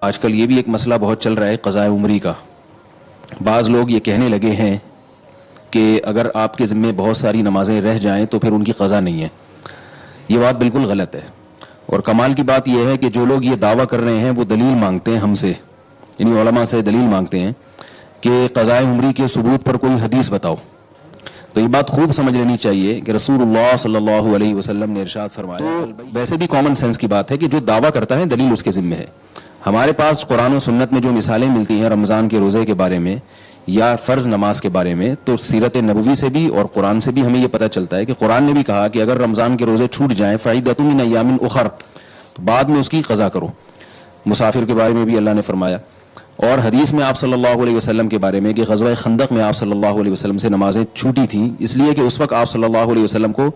آج کل یہ بھی ایک مسئلہ بہت چل رہا ہے قضاء عمری کا. بعض لوگ یہ کہنے لگے ہیں کہ اگر آپ کے ذمے بہت ساری نمازیں رہ جائیں تو پھر ان کی قضا نہیں ہے. یہ بات بالکل غلط ہے. اور کمال کی بات یہ ہے کہ جو لوگ یہ دعویٰ کر رہے ہیں وہ دلیل مانگتے ہیں ہم سے، یعنی علماء سے دلیل مانگتے ہیں کہ قضاء عمری کے ثبوت پر کوئی حدیث بتاؤ. تو یہ بات خوب سمجھ لینی چاہیے کہ رسول اللہ صلی اللہ علیہ وسلم نے ارشاد فرمایا. تو ویسے بھی کامن سینس کی بات ہے کہ جو دعویٰ کرتا ہے دلیل اس کے ذمہ ہے. ہمارے پاس قرآن و سنت میں جو مثالیں ملتی ہیں رمضان کے روزے کے بارے میں یا فرض نماز کے بارے میں، تو سیرت نبوی سے بھی اور قرآن سے بھی ہمیں یہ پتہ چلتا ہے کہ قرآن نے بھی کہا کہ اگر رمضان کے روزے چھوٹ جائیں فعیدۃ من ایام اخر، تو بعد میں اس کی قضا کرو. مسافر کے بارے میں بھی اللہ نے فرمایا. اور حدیث میں آپ صلی اللہ علیہ وسلم کے بارے میں کہ غزوہ خندق میں آپ صلی اللہ علیہ وسلم سے نمازیں چھوٹی تھیں اس لیے کہ اس وقت آپ صلی اللہ علیہ وسلم کو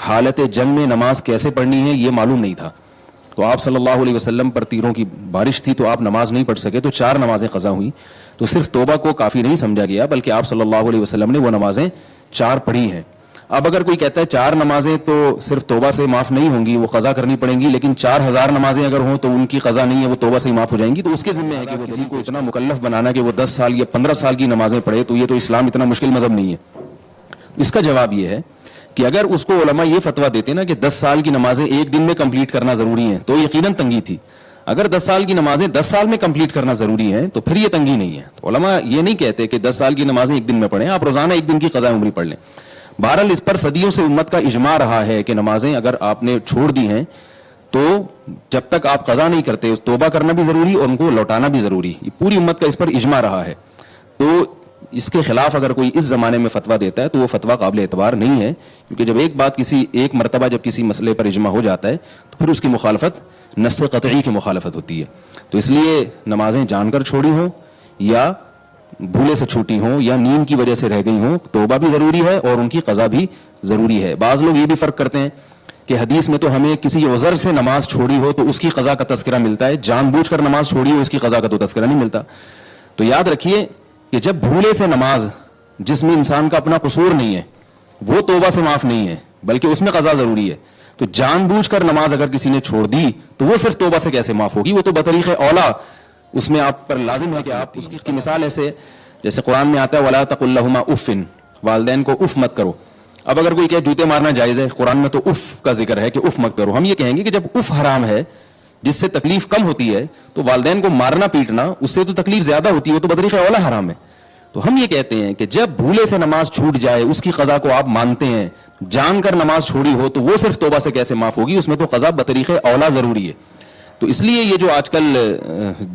حالت جنگ میں نماز کیسے پڑھنی ہے یہ معلوم نہیں تھا. تو آپ صلی اللہ علیہ وسلم پر تیروں کی بارش تھی تو آپ نماز نہیں پڑھ سکے، تو 4 نمازیں قضا ہوئیں. تو صرف توبہ کو کافی نہیں سمجھا گیا بلکہ آپ صلی اللہ علیہ وسلم نے وہ نمازیں 4 پڑھی ہیں. اب اگر کوئی کہتا ہے 4 نمازیں تو صرف توبہ سے معاف نہیں ہوں گی، وہ قضا کرنی پڑیں گی، لیکن 4000 نمازیں اگر ہوں تو ان کی قضا نہیں ہے، وہ توبہ سے ہی معاف ہو جائیں گی، تو اس کے ذمہ ہے کہ وہ کسی کو اتنا مکلف بنانا کہ وہ 10 سال یا 15 سال کی نمازیں پڑھے. تو یہ تو اسلام اتنا مشکل مذہب نہیں ہے. اس کا جواب یہ ہے کہ اگر اس کو علماء یہ فتویٰ دیتے نا کہ 10 سال کی نمازیں ایک دن میں کمپلیٹ کرنا ضروری ہیں تو یقیناً تنگی تھی. اگر 10 سال کی نمازیں 10 سال میں کمپلیٹ کرنا ضروری ہے تو پھر یہ تنگی نہیں ہے. تو علماء یہ نہیں کہتے کہ 10 سال کی نمازیں ایک دن میں پڑھیں، آپ روزانہ ایک دن کی قضاء عمری پڑھ لیں. بہرحال اس پر صدیوں سے امت کا اجماع رہا ہے کہ نمازیں اگر آپ نے چھوڑ دی ہیں تو جب تک آپ قضا نہیں کرتے توبہ کرنا بھی ضروری اور ان کو لوٹانا بھی ضروری. یہ پوری امت کا اس پر اجماع رہا ہے. تو اس کے خلاف اگر کوئی اس زمانے میں فتویٰ دیتا ہے تو وہ فتویٰ قابل اعتبار نہیں ہے، کیونکہ جب ایک مرتبہ جب کسی مسئلے پر اجماع ہو جاتا ہے تو پھر اس کی مخالفت نص قطعی کی مخالفت ہوتی ہے. تو اس لیے نمازیں جان کر چھوڑی ہوں یا بھولے سے چھوٹی ہوں یا نیند کی وجہ سے رہ گئی ہوں، توبہ بھی ضروری ہے اور ان کی قضا بھی ضروری ہے. بعض لوگ یہ بھی فرق کرتے ہیں کہ حدیث میں تو ہمیں کسی عذر سے نماز چھوڑی ہو تو اس کی قضا کا تذکرہ ملتا ہے، جان بوجھ کر نماز چھوڑی ہو اس کی قضا کا تو تذکرہ نہیں ملتا. تو یاد رکھیے کہ جب بھولے سے نماز جس میں انسان کا اپنا قصور نہیں ہے وہ توبہ سے معاف نہیں ہے بلکہ اس میں قضا ضروری ہے. تو جان بوجھ کر نماز اگر کسی نے چھوڑ دی تو وہ صرف توبہ سے کیسے معاف ہوگی؟ وہ تو بطریق اولا اس میں آپ پر لازم ہے کہ آپ اس کی مثال ایسے جیسے قرآن میں آتا ہے وَلَا تَقُلْ لَهُمَا اُفٍّ، والدین کو اف مت کرو. اب اگر کوئی کہے جوتے مارنا جائز ہے، قرآن میں تو اف کا ذکر ہے کہ اف مت کرو. ہم یہ کہیں گے کہ جب اف حرام ہے جس سے تکلیف کم ہوتی ہے تو والدین کو مارنا پیٹنا اس سے تو تکلیف زیادہ ہوتی ہے، وہ تو بطریق اولا حرام ہے. تو ہم یہ کہتے ہیں کہ جب بھولے سے نماز چھوٹ جائے اس کی قضا کو آپ مانتے ہیں، جان کر نماز چھوڑی ہو تو وہ صرف توبہ سے کیسے معاف ہوگی؟ اس میں تو قضا بطریق اولا ضروری ہے. تو اس لیے یہ جو آج کل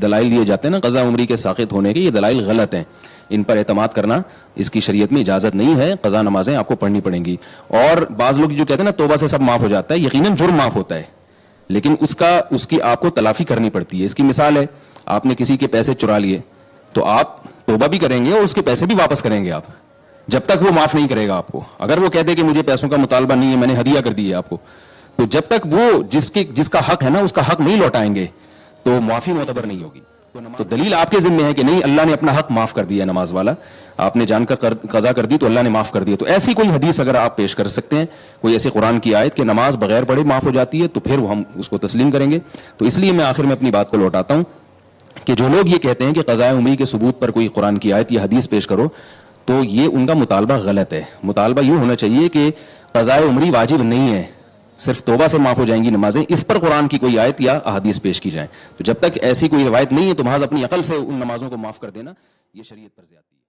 دلائل دیے جاتے ہیں نا قضا عمری کے ساقط ہونے کے، یہ دلائل غلط ہیں. ان پر اعتماد کرنا اس کی شریعت میں اجازت نہیں ہے. قضا نمازیں آپ کو پڑھنی پڑیں گی. اور بعض لوگ جو کہتے ہیں نا توبہ سے سب معاف ہو جاتا ہے، یقیناً جرم معاف ہوتا ہے لیکن اس کی آپ کو تلافی کرنی پڑتی ہے. اس کی مثال ہے آپ نے کسی کے پیسے چرا لیے تو آپ توبہ بھی کریں گے اور اس کے پیسے بھی واپس کریں گے آپ جب تک وہ معاف نہیں کرے گا آپ کو. اگر وہ کہتے کہ مجھے پیسوں کا مطالبہ نہیں ہے، میں نے ہدیہ کر دی ہے آپ کو، تو جب تک وہ جس کا حق ہے نا اس کا حق نہیں لوٹائیں گے تو معافی معتبر نہیں ہوگی. تو دلیل آپ کے ذمہ ہے کہ نہیں اللہ نے اپنا حق معاف کر دیا. نماز والا آپ نے جان کر قضا کر دی تو اللہ نے معاف کر دیا. تو ایسی کوئی حدیث اگر آپ پیش کر سکتے ہیں، کوئی ایسی قرآن کی آیت کہ نماز بغیر پڑھے معاف ہو جاتی ہے، تو پھر ہم اس کو تسلیم کریں گے. تو اس لیے میں آخر میں اپنی بات کو لوٹاتا ہوں کہ جو لوگ یہ کہتے ہیں کہ قضاء عمری کے ثبوت پر کوئی قرآن کی آیت یا حدیث پیش کرو تو یہ ان کا مطالبہ غلط ہے. مطالبہ یوں ہونا چاہیے کہ قضاء عمری واجب نہیں ہے، صرف توبہ سے معاف ہو جائیں گی نمازیں، اس پر قرآن کی کوئی آیت یا احادیث پیش کی جائیں. تو جب تک ایسی کوئی روایت نہیں ہے تو محض اپنی عقل سے ان نمازوں کو معاف کر دینا یہ شریعت پر زیادتی ہے.